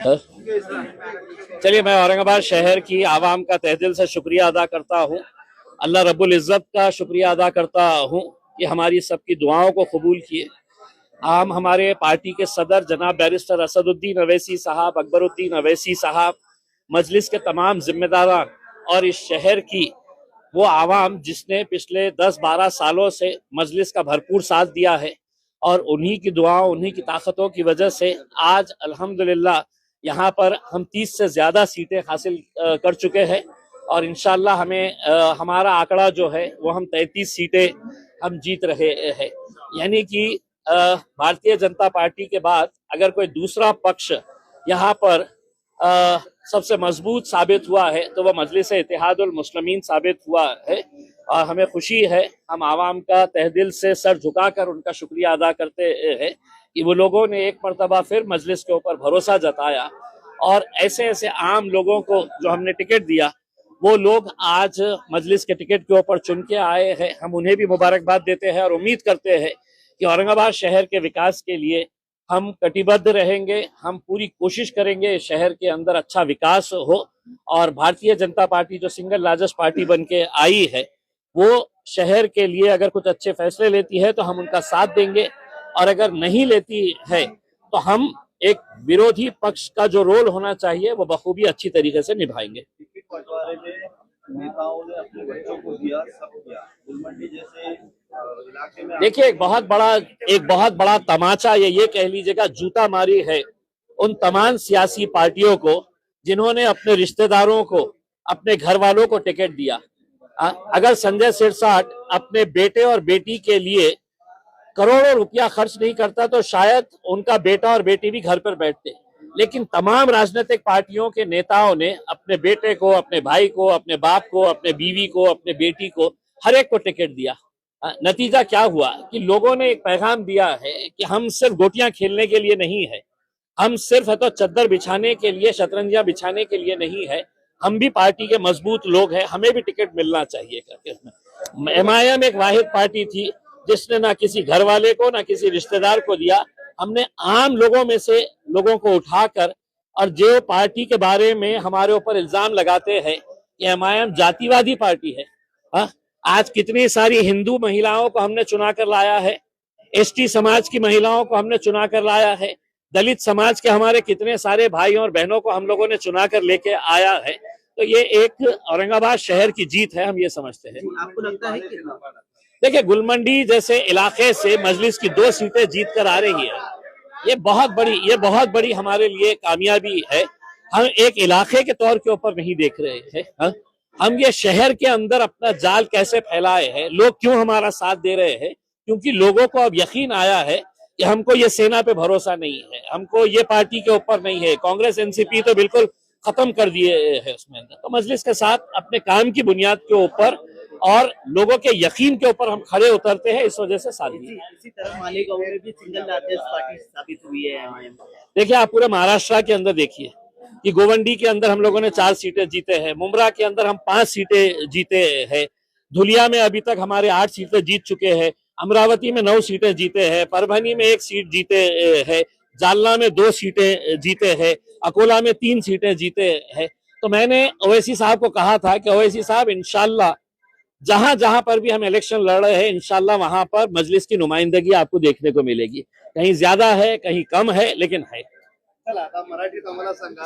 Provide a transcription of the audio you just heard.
चलिए, मैं औरंगाबाद शहर की आवाम का तहे दिल से शुक्रिया अदा करता हूँ। अल्लाह रब्बुल इज़्ज़त का शुक्रिया अदा करता हूँ कि हमारी सबकी दुआओं को कबूल किए। हम हमारे पार्टी के सदर जनाब बैरिस्टर असदुद्दीन अवैसी साहब, अकबरुद्दीन अवैसी साहब, मजलिस के तमाम जिम्मेदारान और इस शहर की वो आवाम जिसने पिछले 10-12 सालों से मजलिस का भरपूर साथ दिया है और उन्हीं की दुआओं, उन्हीं की ताकतों की वजह से आज अल्हम्दुलिल्लाह यहाँ पर हम 30 से ज़्यादा सीटें हासिल कर चुके हैं और इंशाल्लाह हमारा आंकड़ा जो है वो हम 33 सीटें हम जीत रहे हैं। यानी कि भारतीय जनता पार्टी के बाद अगर कोई दूसरा पक्ष यहाँ पर सबसे मजबूत साबित हुआ है तो वह मजलिस इत्तेहादुल मुस्लिमीन साबित हुआ है और हमें खुशी है। हम आवाम का तहे दिल से सर झुकाकर उनका शुक्रिया अदा करते हैं कि वो लोगों ने एक मरतबा फिर मजलिस के ऊपर भरोसा जताया और ऐसे ऐसे आम लोगों को जो हमने टिकट दिया वो लोग आज मजलिस के टिकट के ऊपर चुन के आए हैं। हम उन्हें भी मुबारकबाद देते हैं और उम्मीद करते हैं कि औरंगाबाद शहर के विकास के लिए हम कटिबद्ध रहेंगे। हम पूरी कोशिश करेंगे शहर के अंदर अच्छा विकास हो और भारतीय जनता पार्टी जो सिंगल लार्जेस्ट पार्टी बन के आई है वो शहर के लिए अगर कुछ अच्छे फैसले लेती है तो हम उनका साथ देंगे और अगर नहीं लेती है तो हम एक विरोधी पक्ष का जो रोल होना चाहिए वो बखूबी अच्छी तरीके से निभाएंगे। नेताओं ने अपने बच्चों को दिया, सब किया। गुलमंडी जैसे इलाके में देखिए, एक बहुत बड़ा तमाचा ये कह लीजिएगा जूता मारी है उन तमाम सियासी पार्टियों को जिन्होंने अपने रिश्तेदारों को, अपने घर वालों को टिकट दिया। अगर संजय सिरसाट अपने बेटे और बेटी के लिए करोड़ों रुपया खर्च नहीं करता तो शायद उनका बेटा और बेटी भी घर पर बैठते। लेकिन तमाम राजनीतिक पार्टियों के नेताओं ने अपने बेटे को, अपने भाई को, अपने बाप को, अपने बीवी को, अपने बेटी को, हर एक को टिकट दिया। नतीजा क्या हुआ कि लोगों ने एक पैगाम दिया है कि हम सिर्फ गोटियां खेलने के लिए नहीं है, हम सिर्फ है तो चद्दर बिछाने के लिए, शतरंजियां बिछाने के लिए नहीं है, हम भी पार्टी के मजबूत लोग हैं, हमें भी टिकट मिलना चाहिए करके। एमआईएम एक वाहिद पार्टी थी जिसने ना किसी घर वाले को ना किसी रिश्तेदार को दिया। हमने आम लोगों में से लोगों को उठाकर, और जो पार्टी के बारे में हमारे ऊपर इल्जाम लगाते हैं कि एमआईएम जातिवादी पार्टी है, आज कितनी सारी हिंदू महिलाओं को हमने चुना कर लाया है, एसटी समाज की महिलाओं को हमने चुना कर लाया है, दलित समाज के हमारे कितने सारे भाई और बहनों को हम लोगों ने चुना कर लेके आया है। तो ये एक औरंगाबाद शहर की जीत है, हम ये समझते हैं। आपको लगता है कि देखिए, गुलमंडी जैसे इलाके से मजलिस की 2 सीटें जीत कर आ रही है, ये बहुत बड़ी हमारे लिए कामयाबी है। हम एक इलाके के तौर के ऊपर नहीं देख रहे हैं, हम ये शहर के अंदर अपना जाल कैसे फैलाए हैं, लोग क्यों हमारा साथ दे रहे हैं, क्योंकि लोगों को अब यकीन आया है कि हमको ये सेना पे भरोसा नहीं है, हमको ये पार्टी के ऊपर नहीं है। कांग्रेस एनसीपी तो बिल्कुल खत्म कर दिए है उसमें। तो मजलिस के साथ अपने काम की बुनियाद के ऊपर और लोगों के यकीन के ऊपर हम खड़े उतरते हैं, इस वजह से साथ दी। इसी तरह मालेगांव में भी सिंगल लार्जेस्ट पार्टी साबित हुई है एमआईएम। देखिए, आप पूरे महाराष्ट्र के अंदर देखिए कि गोवंडी के अंदर हम लोगों ने 4 सीटें जीते हैं, मुमरा के अंदर हम 5 सीटें जीते हैं, धुलिया में अभी तक हमारे 8 सीटें जीत चुके हैं, अमरावती में 9 सीटें जीते हैं, परभनी में 1 सीट जीते हैं, जालना में 2 सीटें जीते हैं, अकोला में 3 सीटें जीते हैं। तो मैंने ओवैसी साहब को कहा था कि ओवैसी साहब, इंशाल्लाह जहां जहां पर भी हम इलेक्शन लड़ रहे हैं, इंशाल्लाह वहां पर मजलिस की नुमाइंदगी आपको देखने को मिलेगी। कहीं ज्यादा है, कहीं कम है, लेकिन है। चला आता मराठीत आम्हाला सांगा।